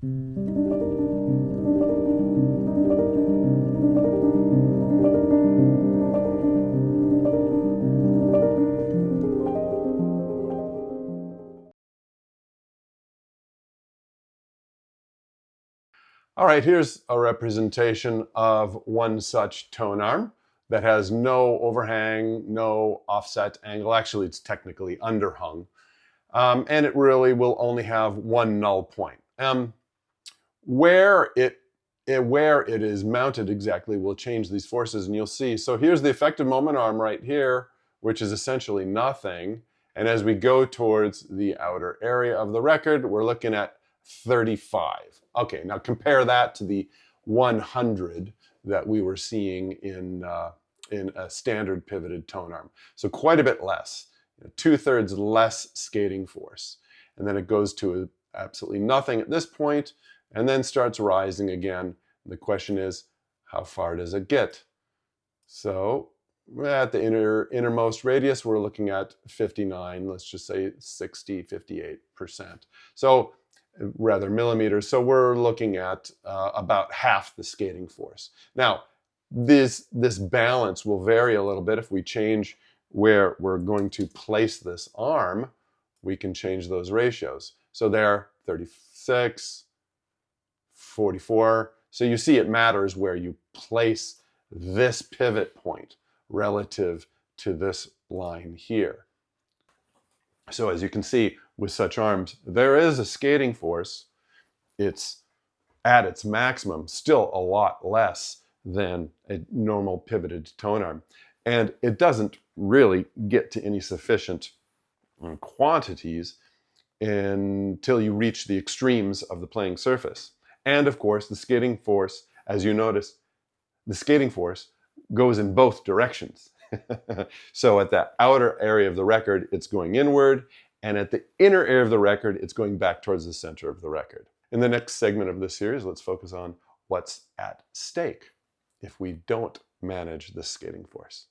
All right, here's a representation of one such tone arm that has no overhang, no offset angle. Actually, it's technically underhung. And it really will only have one null point. Where it is mounted exactly will change these forces, and you'll see. So here's the effective moment arm right here, which is essentially nothing. And as we go towards the outer area of the record, we're looking at 35. Okay, now compare that to the 100 that we were seeing in a standard pivoted tone arm. So quite a bit less, 2/3 less skating force. And then it goes to absolutely nothing at this point, and then starts rising again. The question is, how far does it get? So at the innermost radius, we're looking at 59, let's just say 60, 58%. So rather millimeters. So we're looking at about half the skating force. Now, this balance will vary a little bit. If we change where we're going to place this arm, we can change those ratios. So there, 36, 44. So you see it matters where you place this pivot point relative to this line here. So as you can see with such arms, there is a skating force. It's at its maximum, still a lot less than a normal pivoted tone arm. And it doesn't really get to any sufficient quantities until you reach the extremes of the playing surface. And of course, the skating force, as you notice, the skating force goes in both directions. So at the outer area of the record, it's going inward, and at the inner area of the record, it's going back towards the center of the record. In the next segment of this series, let's focus on what's at stake if we don't manage this skating force.